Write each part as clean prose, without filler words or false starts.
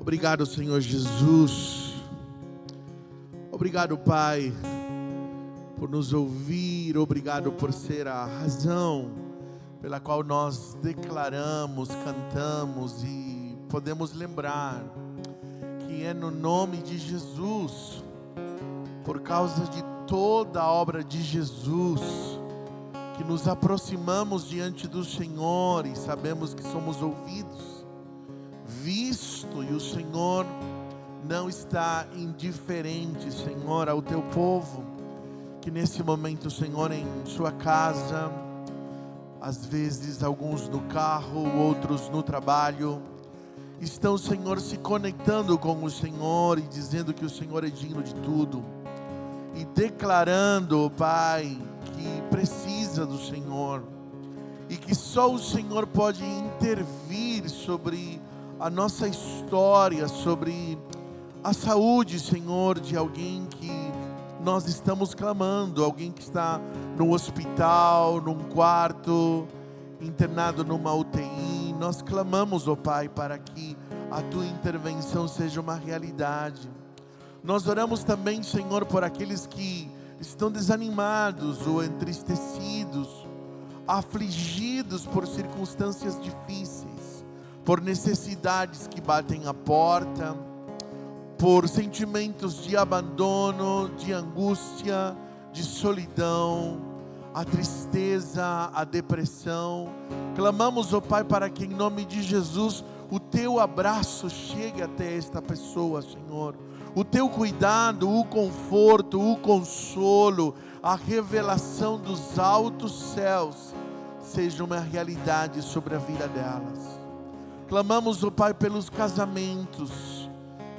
Obrigado, Senhor Jesus. Obrigado, Pai, por nos ouvir. Obrigado por ser a razão pela qual nós declaramos, cantamos e podemos lembrar que é no nome de Jesus, por causa de toda a obra de Jesus, que nos aproximamos diante do Senhor e sabemos que somos ouvidos, visto, e o Senhor não está indiferente, Senhor, ao teu povo, que nesse momento, Senhor, em sua casa, às vezes alguns no carro, outros no trabalho, estão, Senhor, se conectando com o Senhor e dizendo que o Senhor é digno de tudo, e declarando, Pai, que precisa do Senhor, e que só o Senhor pode intervir sobre a nossa história, sobre a saúde, Senhor, de alguém que nós estamos clamando, alguém que está no hospital, num quarto, internado numa UTI. Nós clamamos, ó Pai, para que a Tua intervenção seja uma realidade. Nós oramos também, Senhor, por aqueles que estão desanimados ou entristecidos, afligidos por circunstâncias difíceis, por necessidades que batem a porta, por sentimentos de abandono, de angústia, de solidão, a tristeza, a depressão. Clamamos, ó Pai, para que em nome de Jesus o Teu abraço chegue até esta pessoa, Senhor. O Teu cuidado, o conforto, o consolo, a revelação dos altos céus seja uma realidade sobre a vida delas. Clamamos, ó Pai, pelos casamentos.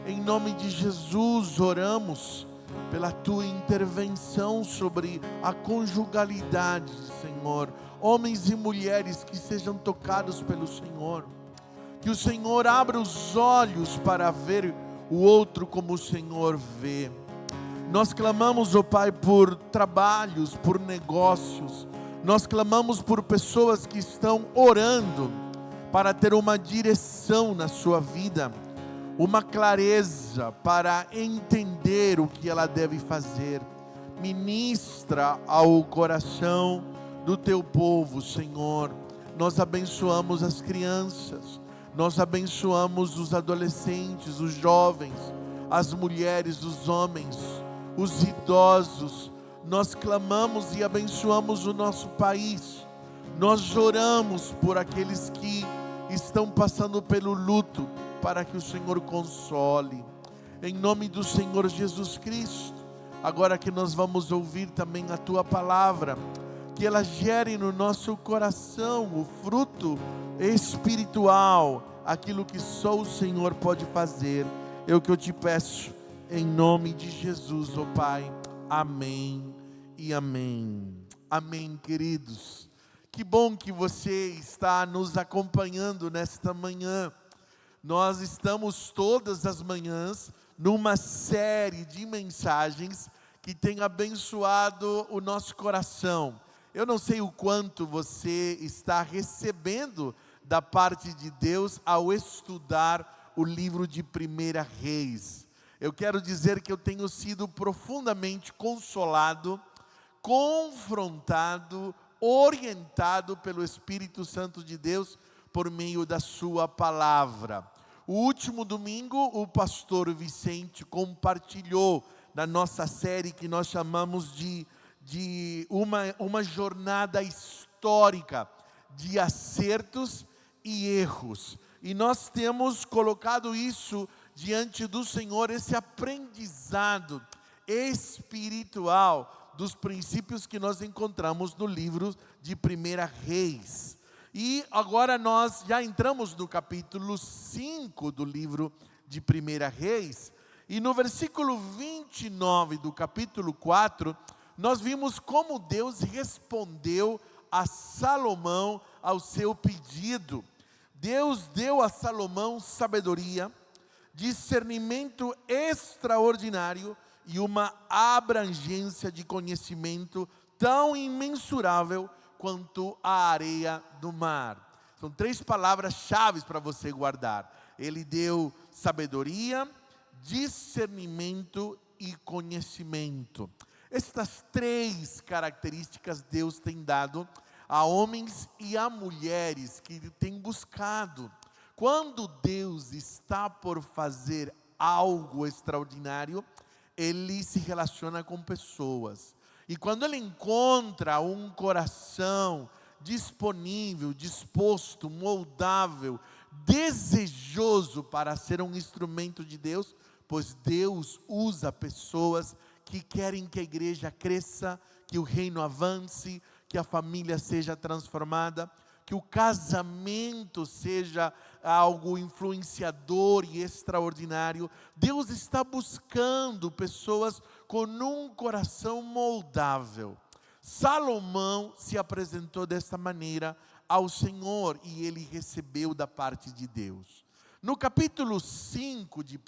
Em nome de Jesus, oramos pela Tua intervenção sobre a conjugalidade, Senhor. Homens e mulheres que sejam tocados pelo Senhor. Que o Senhor abra os olhos para ver o outro como o Senhor vê. Nós clamamos, ó Pai, por trabalhos, por negócios. Nós clamamos por pessoas que estão orando para ter uma direção na sua vida, uma clareza para entender o que ela deve fazer. Ministra ao coração do Teu povo, Senhor. Nós abençoamos as crianças, nós abençoamos os adolescentes, os jovens, as mulheres, os homens, os idosos. Nós clamamos e abençoamos o nosso país. Nós oramos por aqueles que estão passando pelo luto, para que o Senhor console. Em nome do Senhor Jesus Cristo, agora que nós vamos ouvir também a Tua palavra, que ela gere no nosso coração o fruto espiritual, aquilo que só o Senhor pode fazer. É o que eu te peço, em nome de Jesus, ó Pai. Amém e amém. Amém, queridos. Que bom que você está nos acompanhando nesta manhã. Nós estamos todas as manhãs numa série de mensagens que tem abençoado o nosso coração. Eu não sei o quanto você está recebendo da parte de Deus ao estudar o livro de 1 Reis. Eu quero dizer que eu tenho sido profundamente consolado, confrontado, orientado pelo Espírito Santo de Deus por meio da sua palavra. O último domingo, o pastor Vicente compartilhou na nossa série que nós chamamos de uma jornada histórica de acertos e erros. E nós temos colocado isso diante do Senhor, esse aprendizado espiritual dos princípios que nós encontramos no livro de 1 Reis. E agora nós já entramos no capítulo 5 do livro de 1 Reis. E no versículo 29 do capítulo 4, nós vimos como Deus respondeu a Salomão ao seu pedido. Deus deu a Salomão sabedoria, discernimento extraordinário e uma abrangência de conhecimento tão imensurável quanto a areia do mar. São 3 palavras-chave para você guardar. Ele deu sabedoria, discernimento e conhecimento. Estas 3 características Deus tem dado a homens e a mulheres que têm buscado. Quando Deus está por fazer algo extraordinário, Ele se relaciona com pessoas. E quando Ele encontra um coração disponível, disposto, moldável, desejoso para ser um instrumento de Deus, pois Deus usa pessoas que querem que a igreja cresça, que o reino avance, que a família seja transformada, que o casamento seja algo influenciador e extraordinário. Deus está buscando pessoas com um coração moldável. Salomão se apresentou desta maneira ao Senhor e ele recebeu da parte de Deus. No capítulo 5 de 1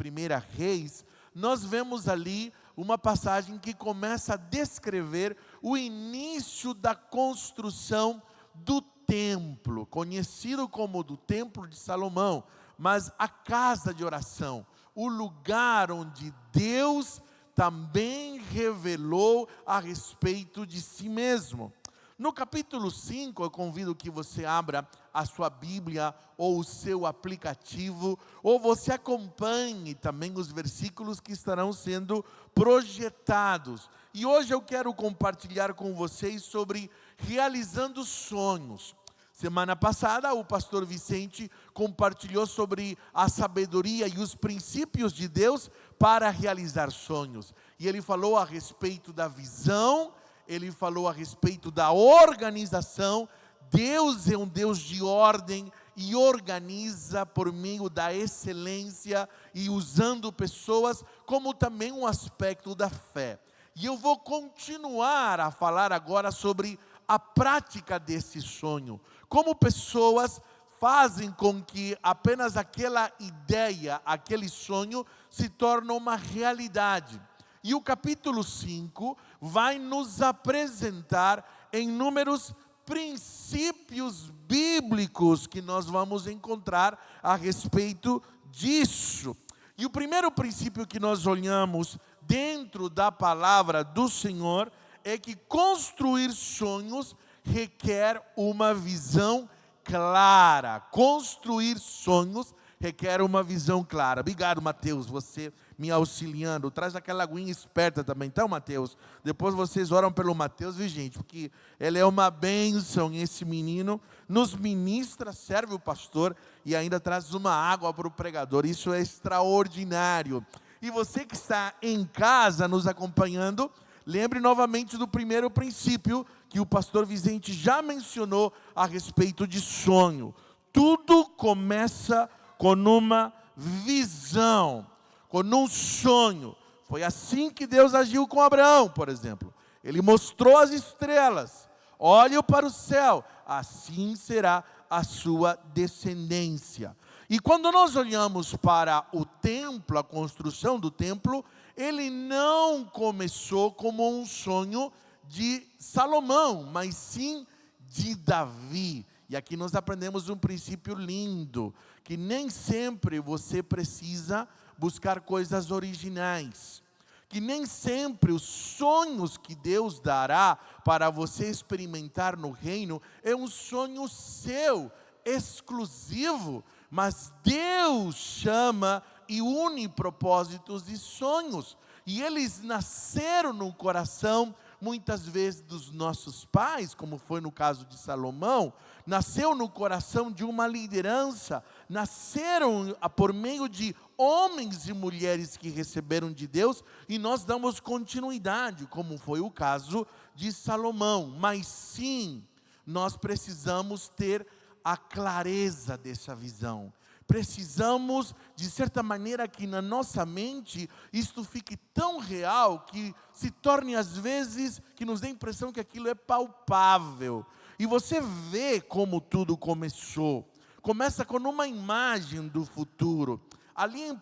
Reis, nós vemos ali uma passagem que começa a descrever o início da construção do templo, conhecido como do Templo de Salomão, mas a casa de oração, o lugar onde Deus também revelou a respeito de si mesmo. No capítulo 5, eu convido que você abra a sua Bíblia ou o seu aplicativo, ou você acompanhe também os versículos que estarão sendo projetados. E hoje eu quero compartilhar com vocês sobre realizando sonhos. Semana passada o pastor Vicente compartilhou sobre a sabedoria e os princípios de Deus para realizar sonhos. E ele falou a respeito da visão, ele falou a respeito da organização. Deus é um Deus de ordem e organiza por meio da excelência e usando pessoas, como também um aspecto da fé. E eu vou continuar a falar agora sobre a prática desse sonho. Como pessoas fazem com que apenas aquela ideia, aquele sonho, se torne uma realidade. E o capítulo 5 vai nos apresentar inúmeros princípios bíblicos que nós vamos encontrar a respeito disso. E o primeiro princípio que nós olhamos dentro da palavra do Senhor é que construir sonhos requer uma visão clara. Construir sonhos requer uma visão clara. Obrigado, Mateus, você me auxiliando. Traz aquela aguinha esperta também, então, Mateus. Depois vocês oram pelo Mateus, viu, gente? Porque ele é uma bênção, esse menino nos ministra, serve o pastor e ainda traz uma água para o pregador. Isso é extraordinário. E você que está em casa nos acompanhando, lembre novamente do primeiro princípio que o pastor Vicente já mencionou a respeito de sonho. Tudo começa com uma visão, com um sonho. Foi assim que Deus agiu com Abraão, por exemplo. Ele mostrou as estrelas. Olhe para o céu, assim será a sua descendência. E quando nós olhamos para o templo, a construção do templo, ele não começou como um sonho de Salomão, mas sim de Davi. E aqui nós aprendemos um princípio lindo, que nem sempre você precisa buscar coisas originais, que nem sempre os sonhos que Deus dará para você experimentar no reino é um sonho seu, exclusivo, mas Deus chama e une propósitos e sonhos, e eles nasceram no coração, muitas vezes dos nossos pais, como foi no caso de Salomão, nasceu no coração de uma liderança, nasceram por meio de homens e mulheres que receberam de Deus, e nós damos continuidade, como foi o caso de Salomão. Mas sim, nós precisamos ter a clareza dessa visão. Precisamos, de certa maneira, que na nossa mente isto fique tão real que se torne às vezes, que nos dê a impressão que aquilo é palpável. E você vê como tudo começou. Começa com uma imagem do futuro. Ali em 1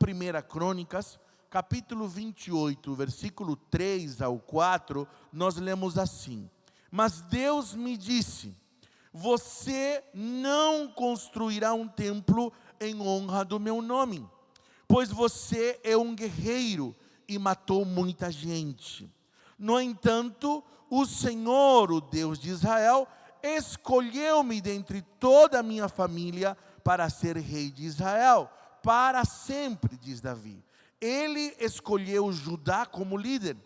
Crônicas, capítulo 28, versículo 3 ao 4, nós lemos assim: Mas Deus me disse: você não construirá um templo em honra do meu nome, pois você é um guerreiro e matou muita gente. No entanto, o Senhor, o Deus de Israel, escolheu-me dentre toda a minha família para ser rei de Israel, para sempre, diz Davi. Ele escolheu Judá como líder,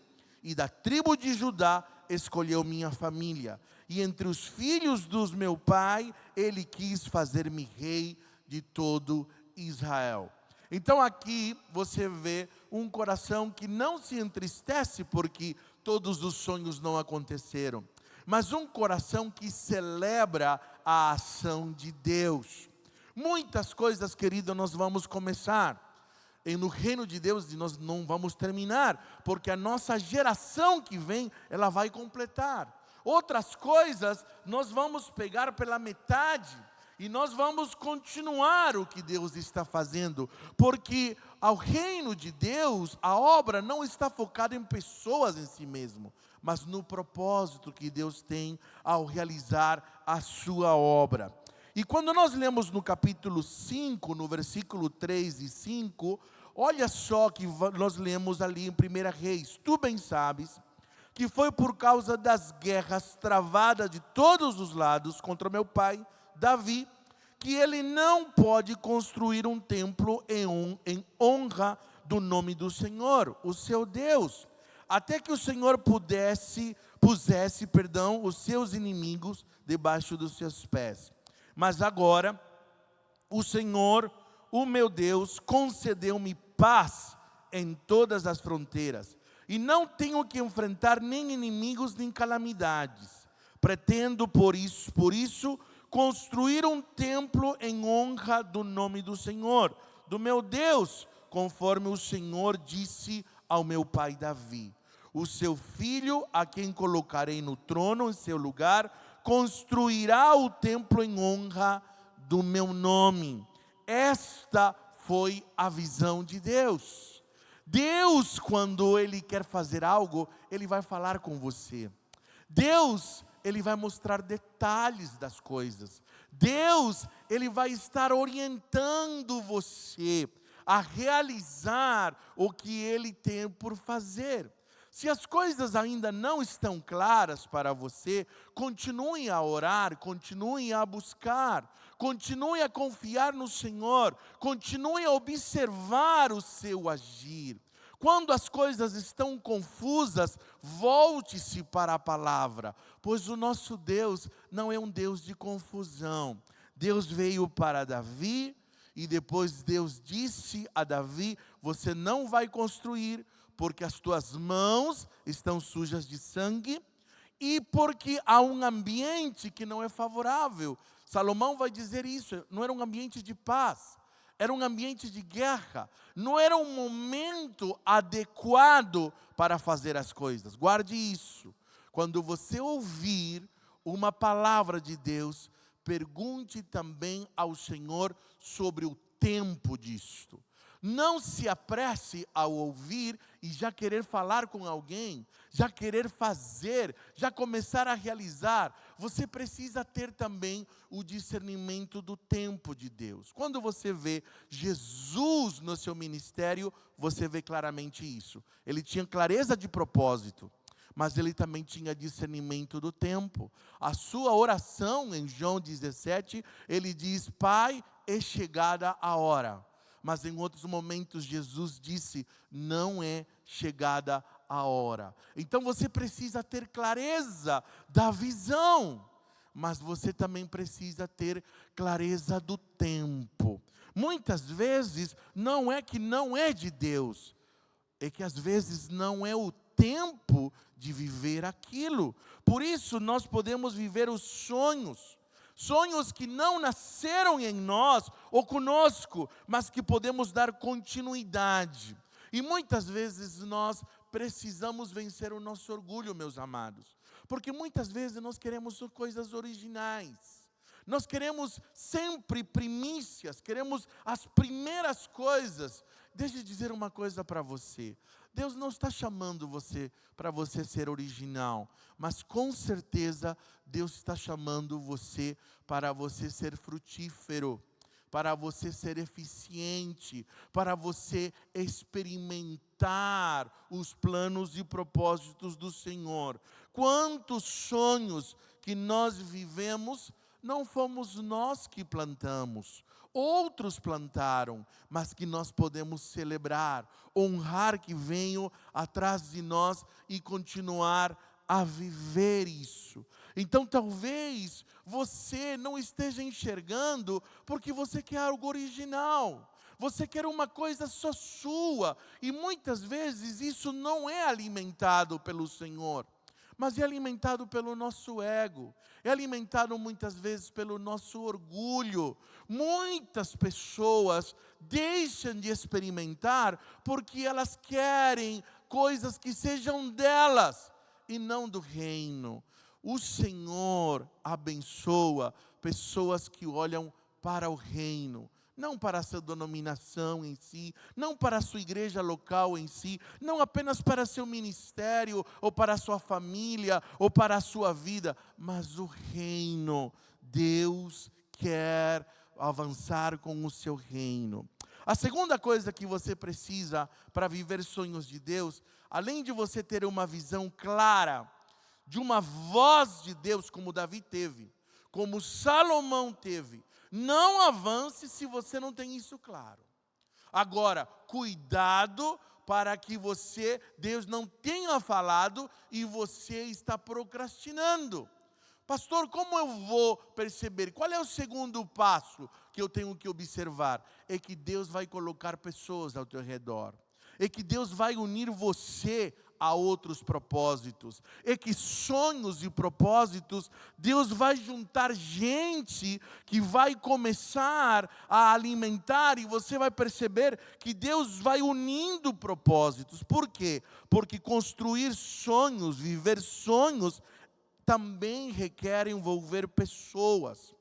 e da tribo de Judá escolheu minha família. E entre os filhos dos meu pai, ele quis fazer-me rei de todo Israel. Então aqui você vê um coração que não se entristece porque todos os sonhos não aconteceram, mas um coração que celebra a ação de Deus. Muitas coisas, querido, nós vamos começar. E no reino de Deus nós não vamos terminar, porque a nossa geração que vem, ela vai completar. Outras coisas nós vamos pegar pela metade, e nós vamos continuar o que Deus está fazendo, porque ao reino de Deus, a obra não está focada em pessoas em si mesmo, mas no propósito que Deus tem ao realizar a sua obra. E quando nós lemos no capítulo 5, no versículo 3 e 5, olha só que nós lemos ali em 1 Reis: tu bem sabes que foi por causa das guerras travadas de todos os lados contra meu pai Davi, que ele não pode construir um templo em honra do nome do Senhor, o seu Deus, até que o Senhor pusesse os seus inimigos debaixo dos seus pés. Mas agora, o Senhor, o meu Deus, concedeu-me paz em todas as fronteiras, e não tenho que enfrentar nem inimigos nem calamidades. Pretendo por isso construir um templo em honra do nome do Senhor, do meu Deus, conforme o Senhor disse ao meu pai Davi. O seu filho, a quem colocarei no trono em seu lugar, construirá o templo em honra do meu nome. Esta foi a visão de Deus. Deus, quando Ele quer fazer algo, Ele vai falar com você. Deus, Ele vai mostrar detalhes das coisas. Deus, Ele vai estar orientando você a realizar o que Ele tem por fazer. Se as coisas ainda não estão claras para você, continue a orar, continue a buscar, continue a confiar no Senhor, continue a observar o seu agir. Quando as coisas estão confusas, volte-se para a palavra, pois o nosso Deus não é um Deus de confusão. Deus veio para Davi e depois Deus disse a Davi: você não vai construir, porque as tuas mãos estão sujas de sangue e porque há um ambiente que não é favorável. Salomão vai dizer isso, não era um ambiente de paz, era um ambiente de guerra, não era um momento adequado para fazer as coisas. Guarde isso. Quando você ouvir uma palavra de Deus, pergunte também ao Senhor sobre o tempo disto. Não se apresse ao ouvir e já querer falar com alguém, já querer fazer, já começar a realizar. Você precisa ter também o discernimento do tempo de Deus. Quando você vê Jesus no seu ministério, você vê claramente isso. Ele tinha clareza de propósito, mas ele também tinha discernimento do tempo. A sua oração em João 17, ele diz: Pai, é chegada a hora. Mas em outros momentos Jesus disse: não é chegada a hora. Então você precisa ter clareza da visão, mas você também precisa ter clareza do tempo. Muitas vezes não é que não é de Deus, é que às vezes não é o tempo de viver aquilo. Por isso nós podemos viver os sonhos que não nasceram em nós ou conosco, mas que podemos dar continuidade. E muitas vezes nós precisamos vencer o nosso orgulho, meus amados, porque muitas vezes nós queremos coisas originais. Nós queremos sempre primícias, queremos as primeiras coisas. Deixa eu dizer uma coisa para você. Deus não está chamando você para você ser original, mas com certeza Deus está chamando você para você ser frutífero, para você ser eficiente, para você experimentar os planos e propósitos do Senhor. Quantos sonhos que nós vivemos, não fomos nós que plantamos, outros plantaram, mas que nós podemos celebrar, honrar que venham atrás de nós e continuar a viver isso. Então talvez você não esteja enxergando porque você quer algo original. Você quer uma coisa só sua. E muitas vezes isso não é alimentado pelo Senhor, mas é alimentado pelo nosso ego. É alimentado muitas vezes pelo nosso orgulho. Muitas pessoas deixam de experimentar porque elas querem coisas que sejam delas e não do reino. O Senhor abençoa pessoas que olham para o reino, não para a sua denominação em si, não para a sua igreja local em si, não apenas para seu ministério, ou para a sua família, ou para a sua vida, mas o reino. Deus quer avançar com o seu reino. A segunda coisa que você precisa para viver sonhos de Deus, além de você ter uma visão clara de uma voz de Deus, como Davi teve, como Salomão teve, não avance se você não tem isso claro. Agora, cuidado para que Deus não tenha falado e você está procrastinando. Pastor, como eu vou perceber? Qual é o segundo passo que eu tenho que observar? É que Deus vai colocar pessoas ao teu redor. É que Deus vai unir você a outros propósitos. É que sonhos e propósitos, Deus vai juntar gente que vai começar a alimentar, e você vai perceber que Deus vai unindo propósitos. Por quê? Porque construir sonhos, viver sonhos, também requer envolver pessoas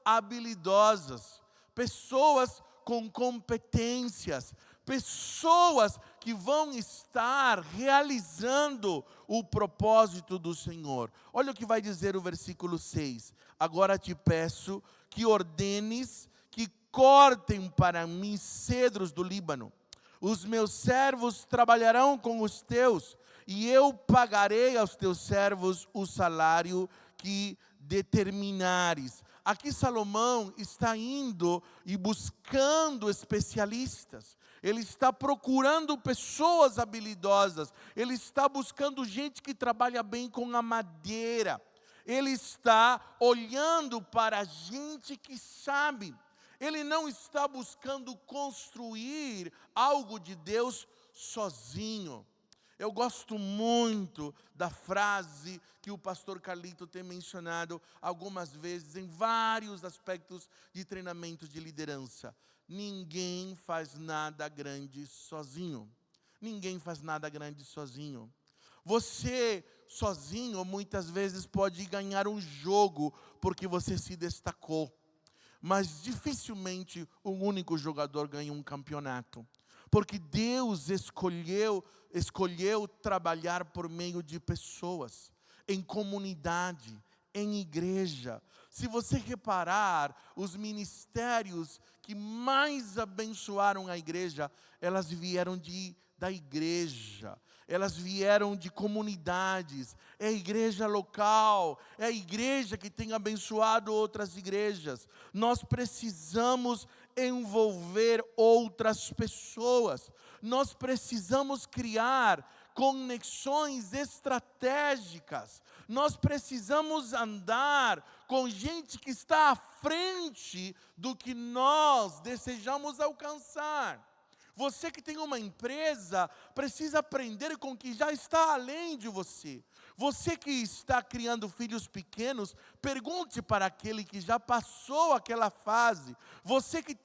habilidosas, pessoas com competências, pessoas que vão estar realizando o propósito do Senhor. Olha o que vai dizer o versículo 6. Agora te peço que ordenes que cortem para mim cedros do Líbano. Os meus servos trabalharão com os teus, e eu pagarei aos teus servos o salário que determinares. Aqui Salomão está indo e buscando especialistas. Ele está procurando pessoas habilidosas. Ele está buscando gente que trabalha bem com a madeira. Ele está olhando para gente que sabe. Ele não está buscando construir algo de Deus sozinho. Eu gosto muito da frase que o pastor Carlito tem mencionado algumas vezes em vários aspectos de treinamento de liderança. Ninguém faz nada grande sozinho. Ninguém faz nada grande sozinho. Você sozinho muitas vezes pode ganhar um jogo porque você se destacou. Mas dificilmente um único jogador ganha um campeonato. Porque Deus escolheu trabalhar por meio de pessoas, em comunidade, em igreja. Se você reparar, os ministérios que mais abençoaram a igreja, elas vieram da igreja, elas vieram de comunidades. É a igreja local, é a igreja que tem abençoado outras igrejas. Nós precisamos envolver outras pessoas. Nós precisamos criar conexões estratégicas. Nós precisamos andar com gente que está à frente do que nós desejamos alcançar. Você que tem uma empresa, precisa aprender com o que já está além de você. Você que está criando filhos pequenos, pergunte para aquele que já passou aquela fase. Você que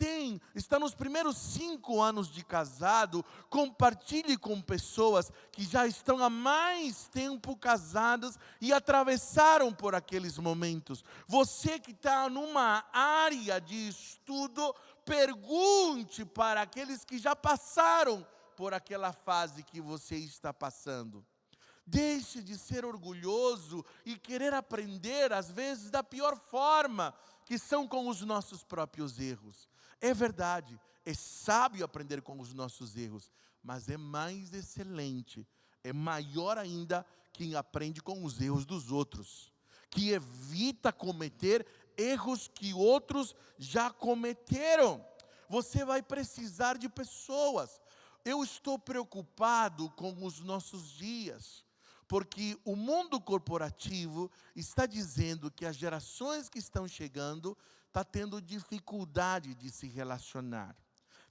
está nos primeiros 5 anos de casado, compartilhe com pessoas que já estão há mais tempo casadas e atravessaram por aqueles momentos. Você que está numa área de estudo, pergunte para aqueles que já passaram por aquela fase que você está passando. Deixe de ser orgulhoso e querer aprender, às vezes, da pior forma. que são com os nossos próprios erros. É verdade, é sábio aprender com os nossos erros, mas é mais excelente, é maior ainda quem aprende com os erros dos outros, que evita cometer erros que outros já cometeram. Você vai precisar de pessoas. Eu estou preocupado com os nossos dias, porque o mundo corporativo está dizendo que as gerações que estão chegando estão tendo dificuldade de se relacionar,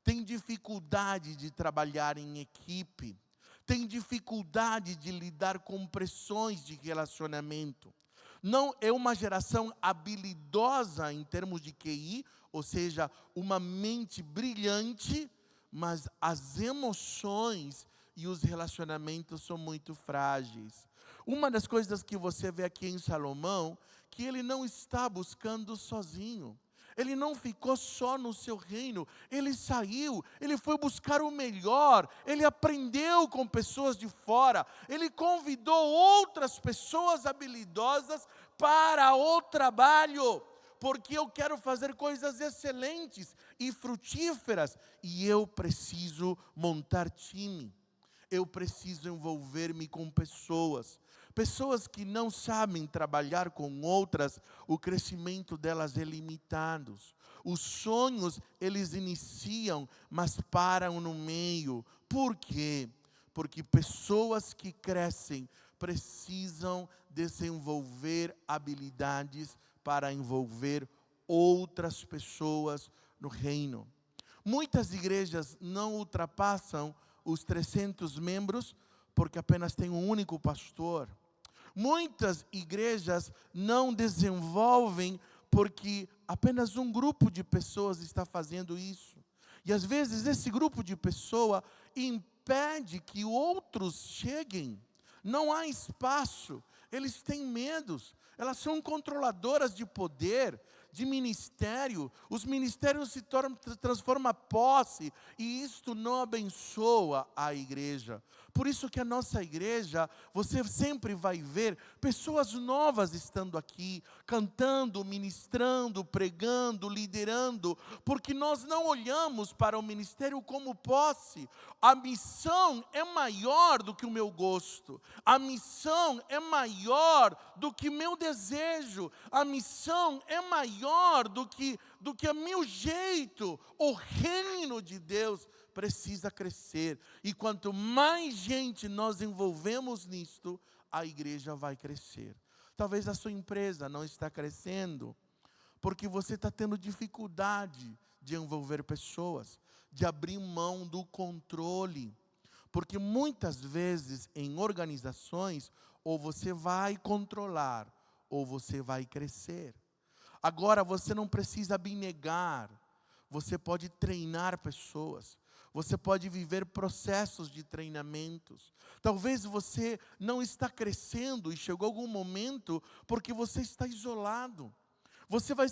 tem dificuldade de trabalhar em equipe, tem dificuldade de lidar com pressões de relacionamento. Não é uma geração habilidosa em termos de QI, ou seja, uma mente brilhante, mas as emoções e os relacionamentos são muito frágeis. Uma das coisas que você vê aqui em Salomão, que ele não está buscando sozinho. Ele não ficou só no seu reino, ele saiu, ele foi buscar o melhor, ele aprendeu com pessoas de fora, ele convidou outras pessoas habilidosas para o trabalho, porque eu quero fazer coisas excelentes e frutíferas, e eu preciso montar time, eu preciso envolver-me com pessoas que não sabem trabalhar com outras, o crescimento delas é limitado. Os sonhos, eles iniciam, mas param no meio. Por quê? Porque pessoas que crescem precisam desenvolver habilidades para envolver outras pessoas no reino. Muitas igrejas não ultrapassam os 300 membros porque apenas tem um único pastor. Muitas igrejas não desenvolvem porque apenas um grupo de pessoas está fazendo isso. E às vezes esse grupo de pessoas impede que outros cheguem. Não há espaço, eles têm medos, elas são controladoras de poder, de ministério. Os ministérios se transformam em posse, e isto não abençoa a igreja. Por isso que a nossa igreja, você sempre vai ver pessoas novas estando aqui, cantando, ministrando, pregando, liderando, porque nós não olhamos para o ministério como posse. A missão é maior do que o meu gosto, a missão é maior do que meu desejo, a missão é maior do que o meu jeito. O reino de Deus precisa crescer, e quanto mais gente nós envolvemos nisto, a igreja vai crescer. Talvez a sua empresa não está crescendo, porque você está tendo dificuldade de envolver pessoas, de abrir mão do controle, porque muitas vezes em organizações, ou você vai controlar, ou você vai crescer. Agora você não precisa abnegar, você pode treinar pessoas, você pode viver processos de treinamentos. Talvez você não está crescendo e chegou algum momento porque você está isolado. Você vai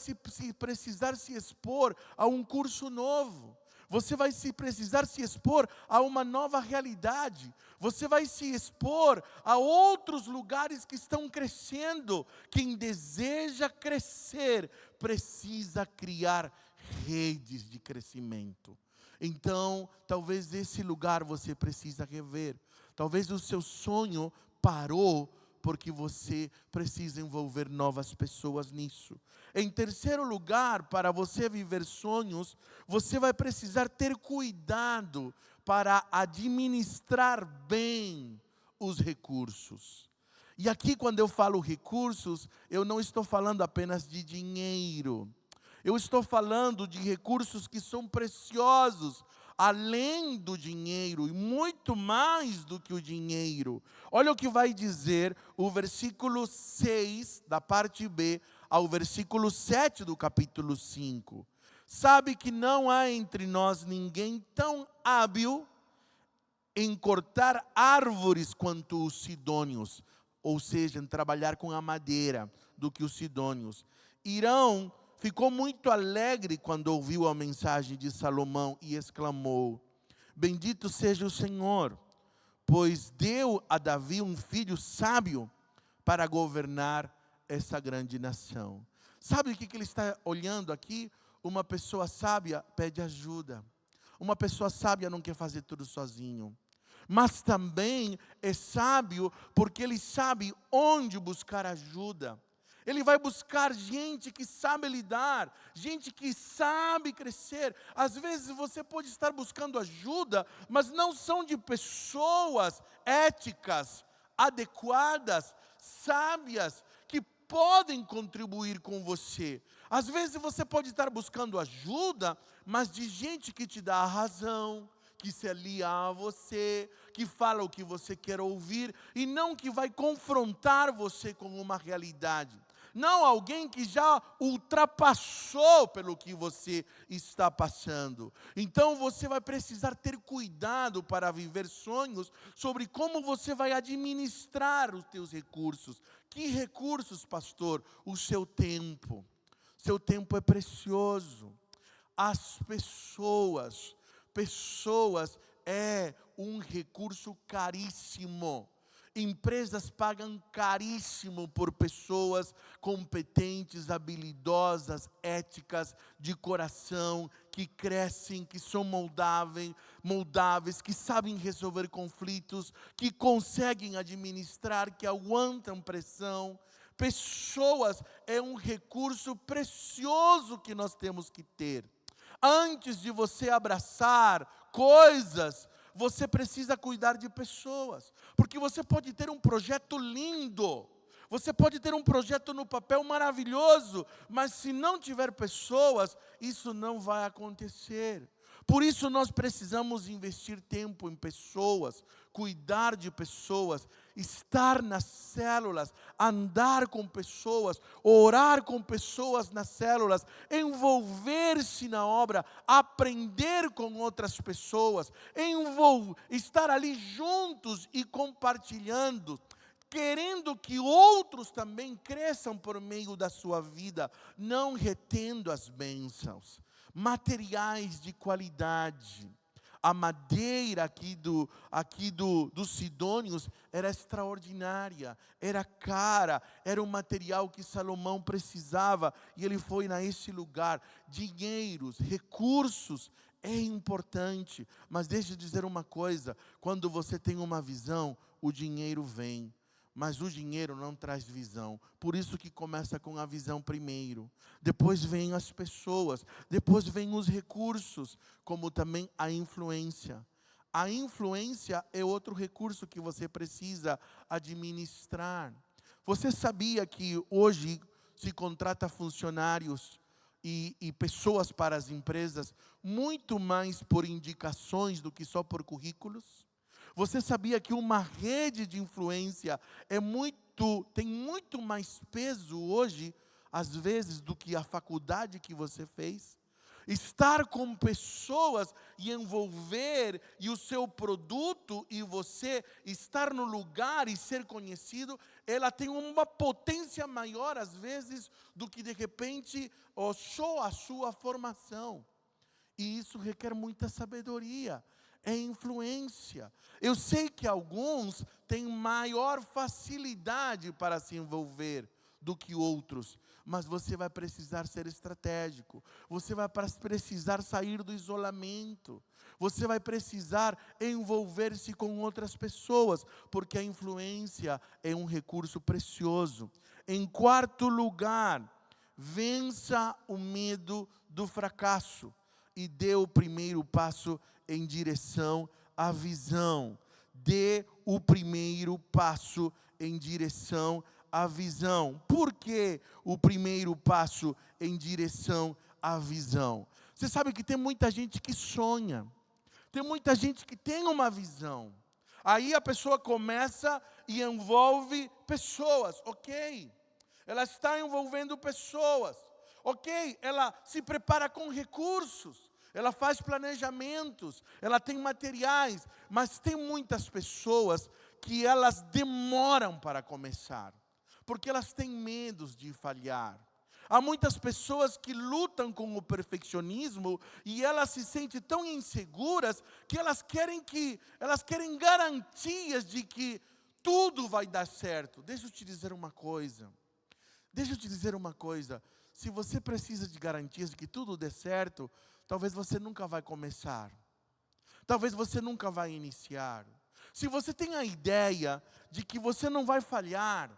precisar se expor a um curso novo. Você vai precisar se expor a uma nova realidade. Você vai se expor a outros lugares que estão crescendo. Quem deseja crescer precisa criar redes de crescimento. Então, talvez esse lugar você precisa rever. Talvez o seu sonho parou porque você precisa envolver novas pessoas nisso. Em terceiro lugar, para você viver sonhos, você vai precisar ter cuidado para administrar bem os recursos. E aqui, quando eu falo recursos, eu não estou falando apenas de dinheiro. Eu estou falando de recursos que são preciosos, além do dinheiro e muito mais do que o dinheiro. Olha o que vai dizer o versículo 6, da parte B, ao versículo 7 do capítulo 5. Sabe que não há entre nós ninguém tão hábil em cortar árvores quanto os sidônios, ou seja, em trabalhar com a madeira, do que os sidônios. Irão ficou muito alegre quando ouviu a mensagem de Salomão e exclamou: bendito seja o Senhor, pois deu a Davi um filho sábio para governar essa grande nação. Sabe o que ele está olhando aqui? Uma pessoa sábia pede ajuda. Uma pessoa sábia não quer fazer tudo sozinho. Mas também é sábio porque ele sabe onde buscar ajuda. Ele vai buscar gente que sabe lidar, gente que sabe crescer. Às vezes você pode estar buscando ajuda, mas não são de pessoas éticas, adequadas, sábias, que podem contribuir com você. Às vezes você pode estar buscando ajuda, mas de gente que te dá a razão, que se alia a você, que fala o que você quer ouvir, e não que vai confrontar você com uma realidade. Não alguém que já ultrapassou pelo que você está passando. Então você vai precisar ter cuidado para viver sonhos sobre como você vai administrar os teus recursos. Que recursos, pastor? O seu tempo. Seu tempo é precioso. As pessoas é um recurso caríssimo. Empresas pagam caríssimo por pessoas competentes, habilidosas, éticas, de coração, que crescem, que são moldáveis, que sabem resolver conflitos, que conseguem administrar, que aguentam pressão. Pessoas é um recurso precioso que nós temos que ter. Antes de você abraçar coisas, você precisa cuidar de pessoas. Porque você pode ter um projeto lindo, você pode ter um projeto no papel maravilhoso, mas se não tiver pessoas, isso não vai acontecer. Por isso nós precisamos investir tempo em pessoas, cuidar de pessoas, estar nas células, andar com pessoas, orar com pessoas nas células, envolver-se na obra, aprender com outras pessoas, estar ali juntos e compartilhando, querendo que outros também cresçam por meio da sua vida, não retendo as bênçãos. Materiais de qualidade. A madeira aqui dos Sidônios era extraordinária, era cara, era um material que Salomão precisava, e ele foi nesse lugar. Dinheiros, recursos, é importante, mas deixa eu dizer uma coisa, quando você tem uma visão, o dinheiro vem. Mas o dinheiro não traz visão. Por isso que começa com a visão primeiro. Depois vêm as pessoas. Depois vêm os recursos. Como também a influência. A influência é outro recurso que você precisa administrar. Você sabia que hoje se contrata funcionários e pessoas para as empresas muito mais por indicações do que só por currículos? Você sabia que uma rede de influência tem muito mais peso hoje, às vezes, do que a faculdade que você fez? Estar com pessoas e envolver, e o seu produto, e você estar no lugar e ser conhecido, ela tem uma potência maior, às vezes, do que de repente só a sua formação. E isso requer muita sabedoria. É influência. Eu sei que alguns têm maior facilidade para se envolver do que outros, mas você vai precisar ser estratégico, você vai precisar sair do isolamento, você vai precisar envolver-se com outras pessoas, porque a influência é um recurso precioso. Em quarto lugar, vença o medo do fracasso e dê o primeiro passo em direção à visão. Dê o primeiro passo em direção à visão. Por que o primeiro passo em direção à visão? Você sabe que tem muita gente que sonha. Tem muita gente que tem uma visão. Aí a pessoa começa e envolve pessoas, ok. Ela está envolvendo pessoas, ok. Ela se prepara com recursos. Ela faz planejamentos, ela tem materiais, mas tem muitas pessoas que elas demoram para começar, porque elas têm medos de falhar. Há muitas pessoas que lutam com o perfeccionismo e elas se sentem tão inseguras que elas querem garantias de que tudo vai dar certo. Deixa eu te dizer uma coisa. se você precisa de garantias de que tudo dê certo, talvez você nunca vai começar. Talvez você nunca vai iniciar. Se você tem a ideia de que você não vai falhar,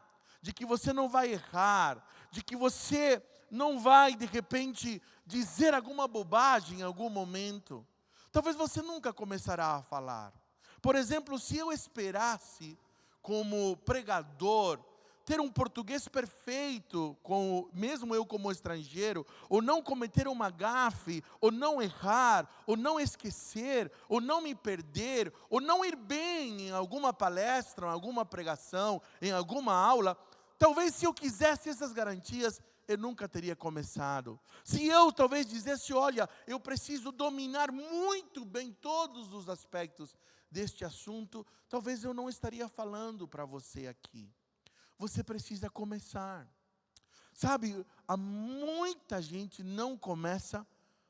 de que você não vai errar, de que você não vai, de repente, dizer alguma bobagem em algum momento, talvez você nunca começará a falar. Por exemplo, se eu esperasse, como pregador, ter um português perfeito, mesmo eu como estrangeiro, ou não cometer uma gafe, ou não errar, ou não esquecer, ou não me perder, ou não ir bem em alguma palestra, em alguma pregação, em alguma aula, talvez se eu quisesse essas garantias, eu nunca teria começado. Se eu talvez dissesse, olha, eu preciso dominar muito bem todos os aspectos deste assunto, talvez eu não estaria falando para você aqui. Você precisa começar. Sabe, há muita gente não começa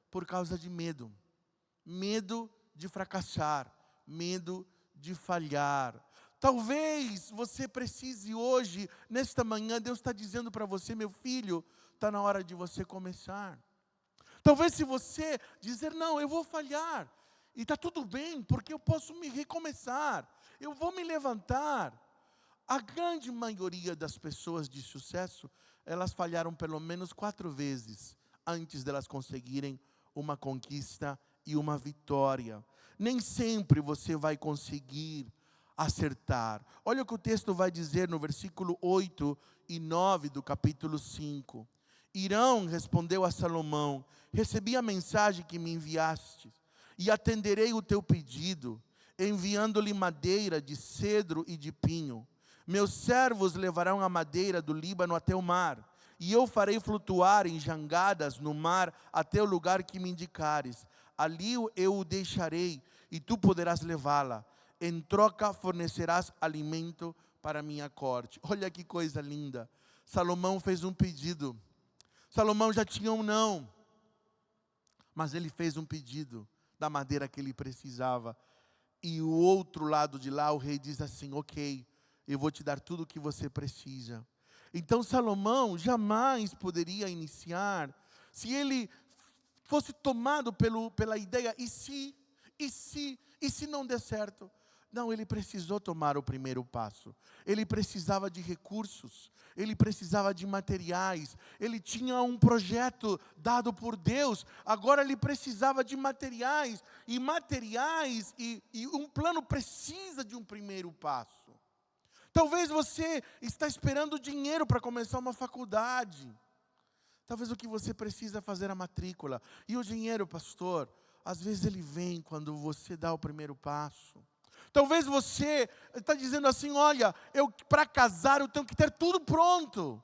por causa de medo. Medo de fracassar, medo de falhar. Talvez você precise hoje, nesta manhã, Deus está dizendo para você, meu filho, está na hora de você começar. Talvez se você dizer, não, eu vou falhar, e está tudo bem, porque eu posso me recomeçar, eu vou me levantar. A grande maioria das pessoas de sucesso, elas falharam pelo menos 4 vezes antes delas conseguirem uma conquista e uma vitória. Nem sempre você vai conseguir acertar. Olha o que o texto vai dizer no versículo 8 e 9 do capítulo 5. Hirão respondeu a Salomão, recebi a mensagem que me enviaste, e atenderei o teu pedido, enviando-lhe madeira de cedro e de pinho. Meus servos levarão a madeira do Líbano até o mar, e eu farei flutuar em jangadas no mar até o lugar que me indicares. Ali eu o deixarei, e tu poderás levá-la. Em troca fornecerás alimento para a minha corte. Olha que coisa linda. Salomão fez um pedido. Salomão já tinha um não, mas ele fez um pedido da madeira que ele precisava. E o outro lado de lá, o rei diz assim, ok, eu vou te dar tudo o que você precisa. Então Salomão jamais poderia iniciar, se ele fosse tomado pela ideia, e se não der certo? Não, ele precisou tomar o primeiro passo. Ele precisava de recursos, ele precisava de materiais, ele tinha um projeto dado por Deus, agora ele precisava de materiais, e um plano precisa de um primeiro passo. Talvez você está esperando dinheiro para começar uma faculdade. Talvez o que você precisa é fazer a matrícula. E o dinheiro, pastor, às vezes ele vem quando você dá o primeiro passo. Talvez você está dizendo assim, olha, para casar eu tenho que ter tudo pronto.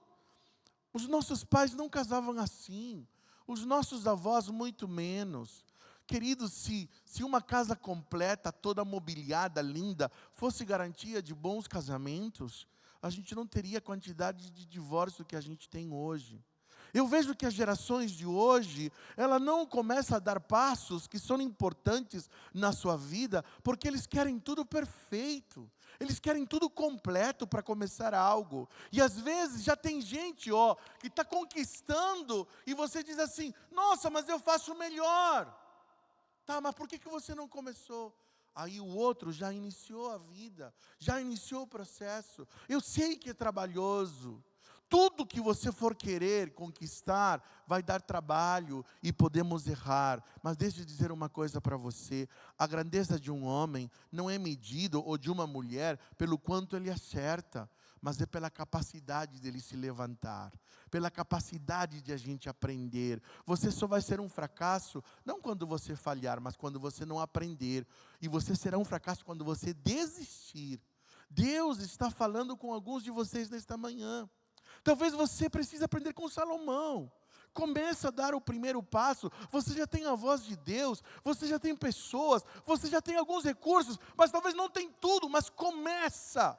Os nossos pais não casavam assim. Os nossos avós muito menos. Queridos, se uma casa completa, toda mobiliada, linda, fosse garantia de bons casamentos, a gente não teria a quantidade de divórcio que a gente tem hoje. Eu vejo que as gerações de hoje, ela não começa a dar passos que são importantes na sua vida, porque eles querem tudo perfeito. Eles querem tudo completo para começar algo. E às vezes já tem gente, que está conquistando, e você diz assim, nossa, mas eu faço melhor. Tá, mas por que você não começou? Aí o outro já iniciou a vida, já iniciou o processo. Eu sei que é trabalhoso. Tudo que você for querer conquistar vai dar trabalho e podemos errar. Mas deixa eu dizer uma coisa para você. A grandeza de um homem não é medido, ou de uma mulher, pelo quanto ele acerta, mas é pela capacidade dele se levantar, pela capacidade de a gente aprender. Você só vai ser um fracasso, não quando você falhar, mas quando você não aprender. E você será um fracasso quando você desistir. Deus está falando com alguns de vocês nesta manhã. Talvez você precise aprender com Salomão. Começa a dar o primeiro passo. Você já tem a voz de Deus, você já tem pessoas, você já tem alguns recursos, mas talvez não tem tudo, mas começa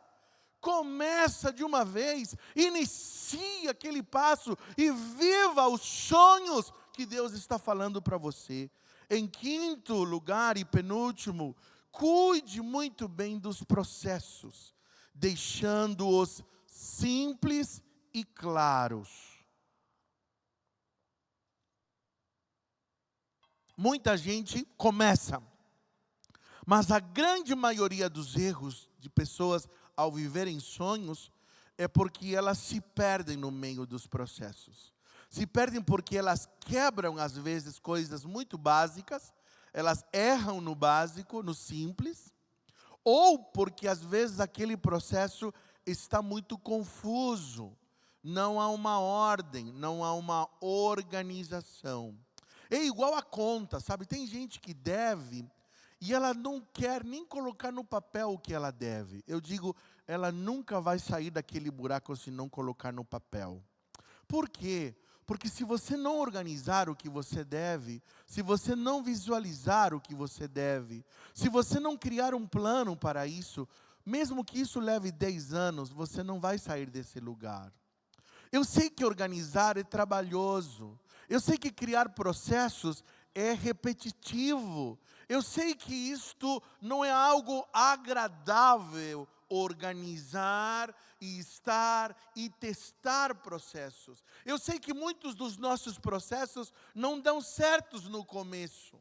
de uma vez, inicia aquele passo e viva os sonhos que Deus está falando para você. Em quinto lugar e penúltimo, cuide muito bem dos processos, deixando-os simples e claros. muita gente começa, mas a grande maioria dos erros de pessoas ao viverem sonhos é porque elas se perdem no meio dos processos. Se perdem porque elas quebram, às vezes, coisas muito básicas, elas erram no básico, no simples, ou porque, às vezes, aquele processo está muito confuso, não há uma ordem, não há uma organização. É igual a conta, sabe? Tem gente que deve e ela não quer nem colocar no papel o que ela deve. Eu digo, ela nunca vai sair daquele buraco se não colocar no papel. Por quê? Porque se você não organizar o que você deve, se você não visualizar o que você deve, se você não criar um plano para isso, mesmo que isso leve 10 anos, você não vai sair desse lugar. Eu sei que organizar é trabalhoso. Eu sei que criar processos é repetitivo. Eu sei que isto não é algo agradável, organizar e estar e testar processos. Eu sei que muitos dos nossos processos não dão certos no começo.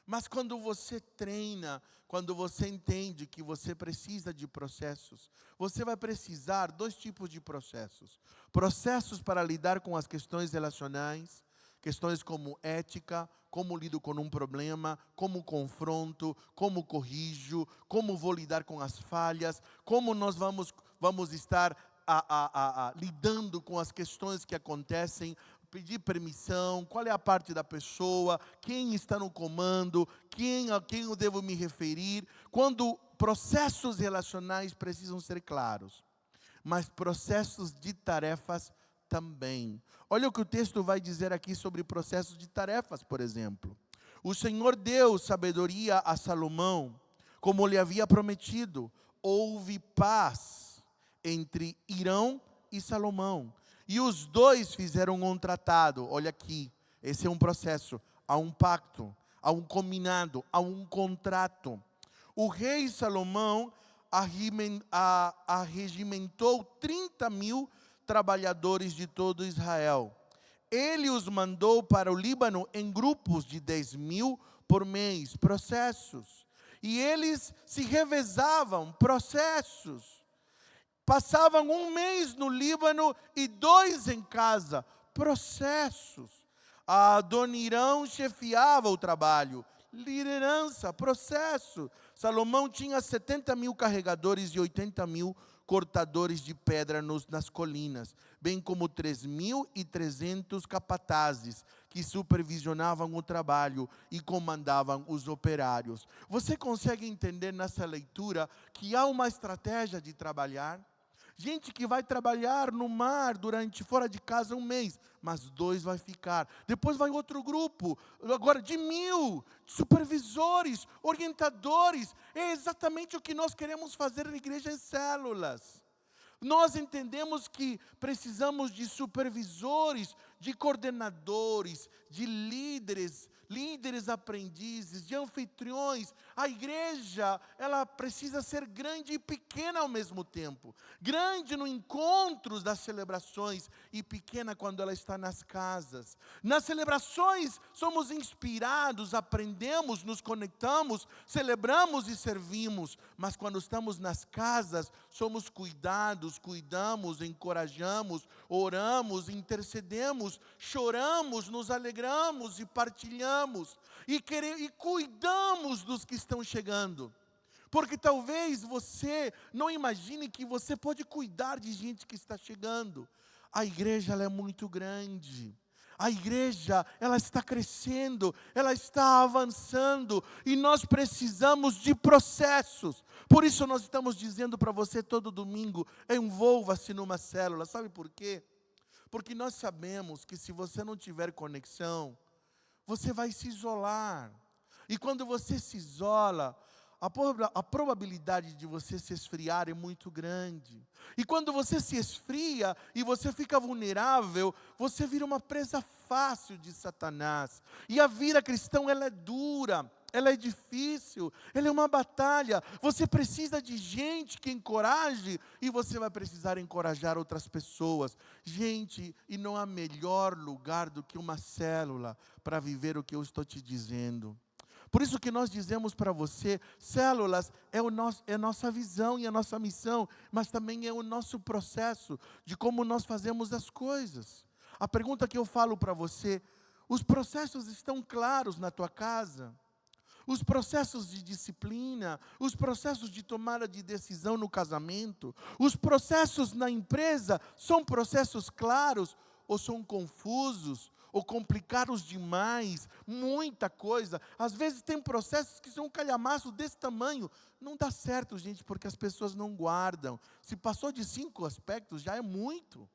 Mas quando você treina, quando você entende que você precisa de processos, você vai precisar 2 tipos de processos. Processos para lidar com as questões relacionais, questões como ética, como lido com um problema, como confronto, como corrijo, como vou lidar com as falhas, como nós vamos estar lidando com as questões que acontecem, pedir permissão, qual é a parte da pessoa, quem está no comando, a quem eu devo me referir, quando processos relacionais precisam ser claros, mas processos de tarefas também. Olha o que o texto vai dizer aqui sobre processos de tarefas, por exemplo. O Senhor deu sabedoria a Salomão, como lhe havia prometido. Houve paz entre Hirão e Salomão. E os dois fizeram um tratado. Olha aqui, esse é um processo. Há um pacto, há um combinado, há um contrato. O rei Salomão arregimentou 30.000 trabalhadores de todo Israel. Ele os mandou para o Líbano em grupos de 10.000 por mês, processos. E eles se revezavam, processos. Passavam 1 mês no Líbano e 2 em casa, processos. Adonirão chefiava o trabalho, liderança, processo. Salomão tinha 70.000 carregadores e 80.000 cortadores de pedra nas colinas, bem como 3.300 capatazes que supervisionavam o trabalho e comandavam os operários. Você consegue entender nessa leitura que há uma estratégia de trabalhar? Gente que vai trabalhar no mar fora de casa 1 mês, mas 2 vai ficar. Depois vai outro grupo, agora de 1.000 supervisores, orientadores. É exatamente o que nós queremos fazer na igreja em células. Nós entendemos que precisamos de supervisores, de coordenadores, de líderes aprendizes, de anfitriões. A igreja, ela precisa ser grande e pequena ao mesmo tempo. Grande no encontro das celebrações e pequena quando ela está nas casas. Nas celebrações somos inspirados, aprendemos, nos conectamos, celebramos e servimos. Mas quando estamos nas casas, somos cuidamos, encorajamos, oramos, intercedemos, choramos, nos alegramos e partilhamos. E cuidamos dos que estão chegando. Porque talvez você não imagine que você pode cuidar de gente que está chegando. A igreja, ela é muito grande. A igreja, ela está crescendo, ela está avançando e nós precisamos de processos. Por isso nós estamos dizendo para você todo domingo, envolva-se numa célula. Sabe por quê? Porque nós sabemos que se você não tiver conexão, você vai se isolar. E quando você se isola, a probabilidade de você se esfriar é muito grande. E quando você se esfria e você fica vulnerável, você vira uma presa fácil de Satanás. E a vida cristã, ela é dura, ela é difícil, ela é uma batalha. Você precisa de gente que encoraje e você vai precisar encorajar outras pessoas. Gente, e não há melhor lugar do que uma célula para viver o que eu estou te dizendo. Por isso que nós dizemos para você, células é a nossa visão e a nossa missão, mas também é o nosso processo de como nós fazemos as coisas. A pergunta que eu falo para você, os processos estão claros na tua casa? Os processos de disciplina, os processos de tomada de decisão no casamento, os processos na empresa, são processos claros ou são confusos? Ou complicados demais, muita coisa. Às vezes tem processos que são um calhamaço desse tamanho. Não dá certo, gente, porque as pessoas não guardam. Se passou de 5 aspectos, já é muito.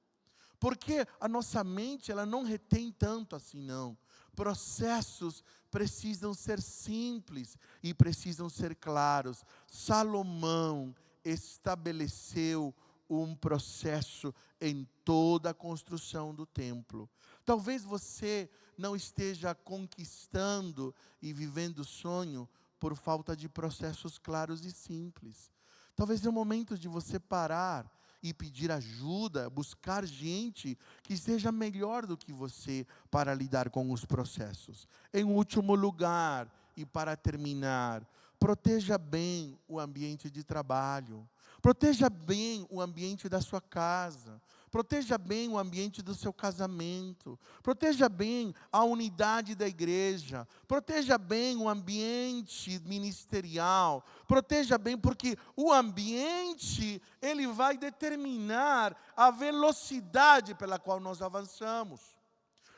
Porque a nossa mente, ela não retém tanto assim, não. Processos precisam ser simples e precisam ser claros. Salomão estabeleceu um processo em toda a construção do templo. Talvez você não esteja conquistando e vivendo o sonho por falta de processos claros e simples. Talvez é o momento de você parar e pedir ajuda, buscar gente que seja melhor do que você para lidar com os processos. Em último lugar, e para terminar, proteja bem o ambiente de trabalho. Proteja bem o ambiente da sua casa. Proteja bem o ambiente do seu casamento. Proteja bem a unidade da igreja. Proteja bem o ambiente ministerial. Proteja bem, porque o ambiente, ele vai determinar a velocidade pela qual nós avançamos.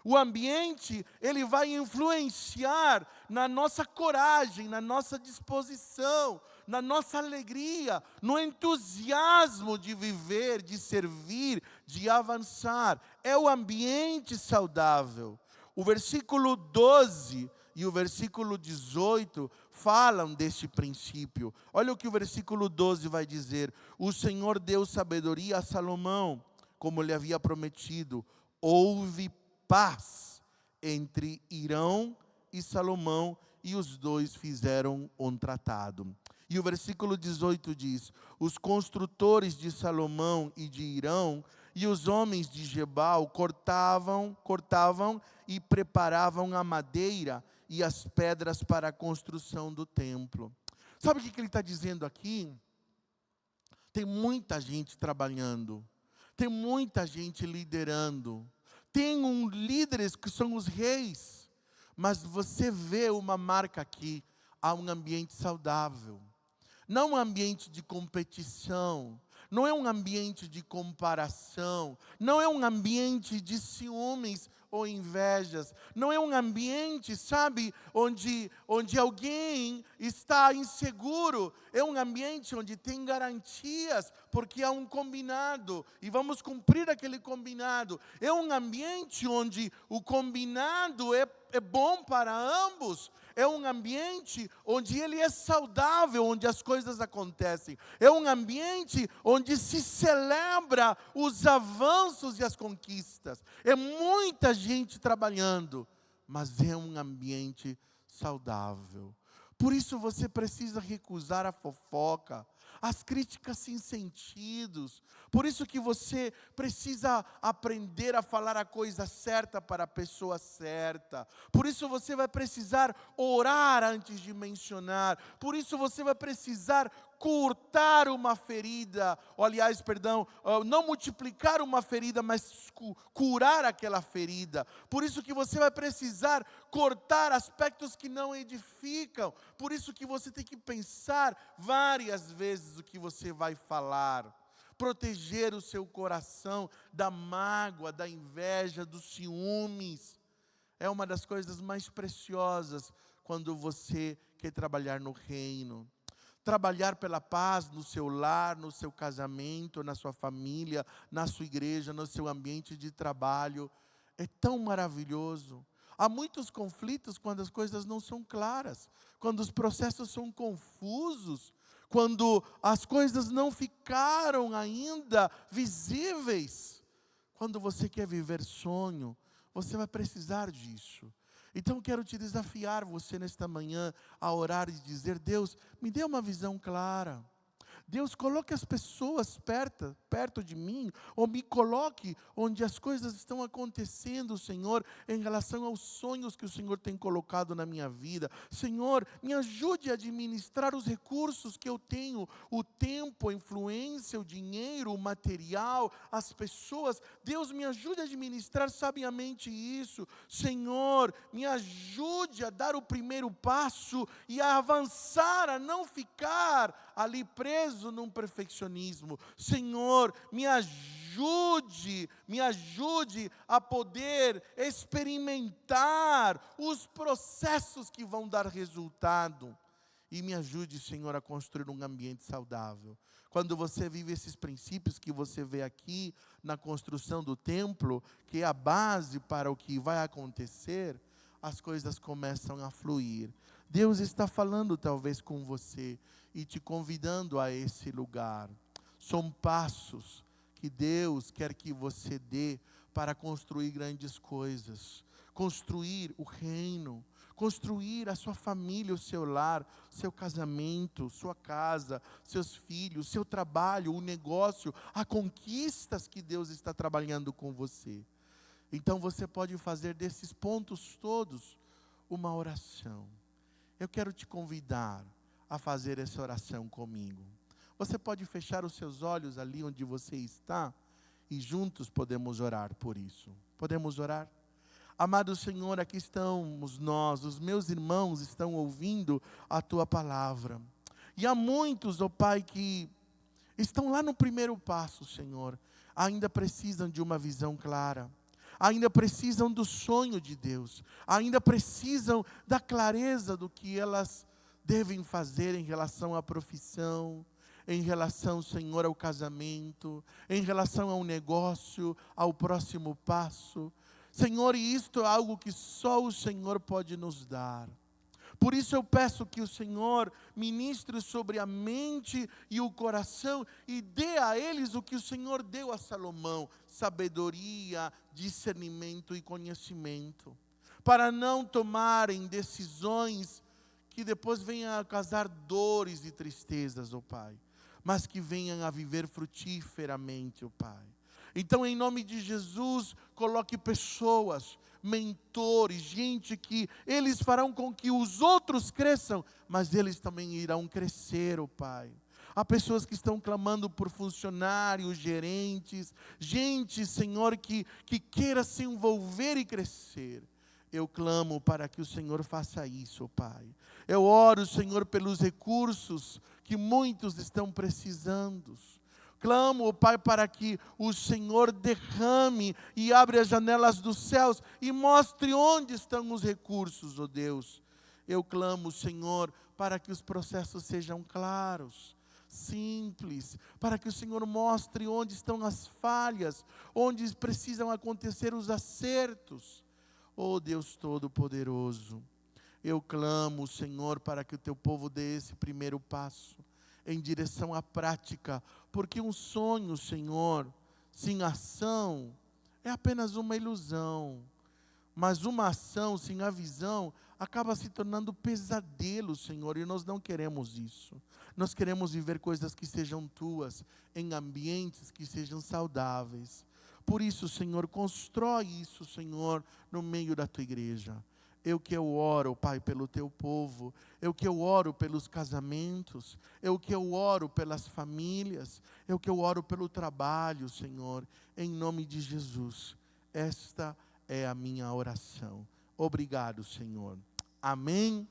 O ambiente, ele vai influenciar na nossa coragem, na nossa disposição, na nossa alegria, no entusiasmo de viver, de servir, de avançar. É o ambiente saudável. O versículo 12 e o versículo 18 falam deste princípio. Olha o que o versículo 12 vai dizer. O Senhor deu sabedoria a Salomão, como lhe havia prometido. Houve paz entre Hirão e Salomão, e os dois fizeram um tratado. E o versículo 18 diz: os construtores de Salomão e de Hirão e os homens de Gebal cortavam e preparavam a madeira e as pedras para a construção do templo. Sabe o que ele está dizendo aqui? Tem muita gente trabalhando, tem muita gente liderando. Tem líderes que são os reis, mas você vê uma marca aqui, há um ambiente saudável. Não um ambiente de competição, não é um ambiente de comparação, não é um ambiente de ciúmes ou invejas, não é um ambiente, sabe, onde alguém está inseguro, é um ambiente onde tem garantias, porque há um combinado, e vamos cumprir aquele combinado. É um ambiente onde o combinado é bom para ambos. É um ambiente onde ele é saudável, onde as coisas acontecem. É um ambiente onde se celebra os avanços e as conquistas. É muita gente trabalhando, mas é um ambiente saudável. Por isso você precisa recusar a fofoca, as críticas sem sentidos. Por isso que você precisa aprender a falar a coisa certa para a pessoa certa. Por isso você vai precisar orar antes de mencionar. Por isso você vai precisar cortar uma ferida, não multiplicar uma ferida, mas curar aquela ferida. Por isso que você vai precisar cortar aspectos que não edificam. Por isso que você tem que pensar várias vezes o que você vai falar. Proteger o seu coração da mágoa, da inveja, dos ciúmes. É uma das coisas mais preciosas quando você quer trabalhar no reino. Trabalhar pela paz no seu lar, no seu casamento, na sua família, na sua igreja, no seu ambiente de trabalho. É tão maravilhoso. Há muitos conflitos quando as coisas não são claras, quando os processos são confusos, quando as coisas não ficaram ainda visíveis. Quando você quer viver sonho, você vai precisar disso. Então eu quero te desafiar, você nesta manhã, a orar e dizer: Deus, me dê uma visão clara. Deus, coloque as pessoas perto de mim, ou me coloque onde as coisas estão acontecendo, Senhor, em relação aos sonhos que o Senhor tem colocado na minha vida. Senhor, me ajude a administrar os recursos que eu tenho, o tempo, a influência, o dinheiro, o material, as pessoas. Deus, me ajude a administrar sabiamente isso. Senhor, me ajude a dar o primeiro passo e a avançar, a não ficar ali preso num perfeccionismo. Senhor, me ajude a poder experimentar os processos que vão dar resultado. E me ajude, Senhor, a construir um ambiente saudável. Quando você vive esses princípios que você vê aqui na construção do templo, que é a base para o que vai acontecer, as coisas começam a fluir. Deus está falando talvez com você e te convidando a esse lugar. São passos que Deus quer que você dê para construir grandes coisas. Construir o reino, construir a sua família, o seu lar, seu casamento, sua casa, seus filhos, seu trabalho, o negócio, as conquistas que Deus está trabalhando com você. Então você pode fazer desses pontos todos uma oração. Eu quero te convidar a fazer essa oração comigo. Você pode fechar os seus olhos ali onde você está e juntos podemos orar por isso. Podemos orar? Amado Senhor, aqui estamos nós, os meus irmãos estão ouvindo a Tua palavra. E há muitos, ó Pai, que estão lá no primeiro passo, Senhor, ainda precisam de uma visão clara. Ainda precisam do sonho de Deus, ainda precisam da clareza do que elas devem fazer em relação à profissão, em relação, Senhor, ao casamento, em relação ao negócio, ao próximo passo. Senhor, e isto é algo que só o Senhor pode nos dar. Por isso eu peço que o Senhor ministre sobre a mente e o coração e dê a eles o que o Senhor deu a Salomão: sabedoria, discernimento e conhecimento, para não tomarem decisões que depois venham a causar dores e tristezas, ó Pai, mas que venham a viver frutiferamente, ó Pai. Então, em nome de Jesus, coloque pessoas, mentores, gente que eles farão com que os outros cresçam, mas eles também irão crescer, ó Pai. Há pessoas que estão clamando por funcionários, gerentes, gente, Senhor, que queira se envolver e crescer. Eu clamo para que o Senhor faça isso, ó Pai. Eu oro, Senhor, pelos recursos que muitos estão precisando. Clamo, ó Pai, para que o Senhor derrame e abra as janelas dos céus e mostre onde estão os recursos, ó Deus. Eu clamo, Senhor, para que os processos sejam claros, simples, para que o Senhor mostre onde estão as falhas, onde precisam acontecer os acertos. Ó Deus Todo-Poderoso, eu clamo, Senhor, para que o Teu povo dê esse primeiro passo em direção à prática, porque um sonho, Senhor, sem ação, é apenas uma ilusão, mas uma ação sem a visão acaba se tornando pesadelo, Senhor, e nós não queremos isso. Nós queremos viver coisas que sejam Tuas, em ambientes que sejam saudáveis. Por isso, Senhor, constrói isso, Senhor, no meio da Tua igreja. Eu oro, Pai, pelo Teu povo, eu oro pelos casamentos, eu oro pelas famílias, eu oro pelo trabalho, Senhor, em nome de Jesus. Esta é a minha oração. Obrigado, Senhor. Amém.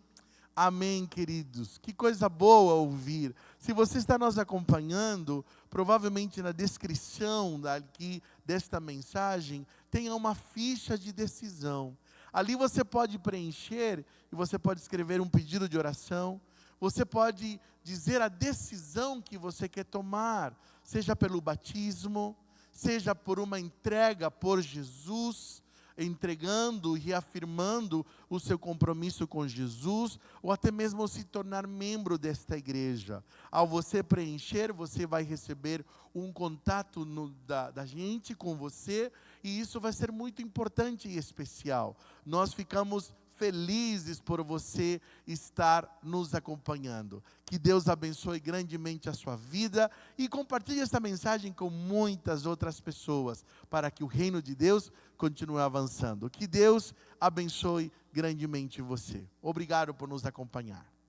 Amém, queridos. Que coisa boa ouvir. Se você está nos acompanhando, provavelmente na descrição daqui desta mensagem, tenha uma ficha de decisão. Ali você pode preencher e você pode escrever um pedido de oração. Você pode dizer a decisão que você quer tomar, seja pelo batismo, seja por uma entrega por Jesus, entregando e reafirmando o seu compromisso com Jesus, ou até mesmo se tornar membro desta igreja. Ao você preencher, você vai receber um contato da gente com você, e isso vai ser muito importante e especial. Nós ficamos felizes por você estar nos acompanhando. Que Deus abençoe grandemente a sua vida e compartilhe esta mensagem com muitas outras pessoas, para que o reino de Deus continue avançando. Que Deus abençoe grandemente você. Obrigado por nos acompanhar.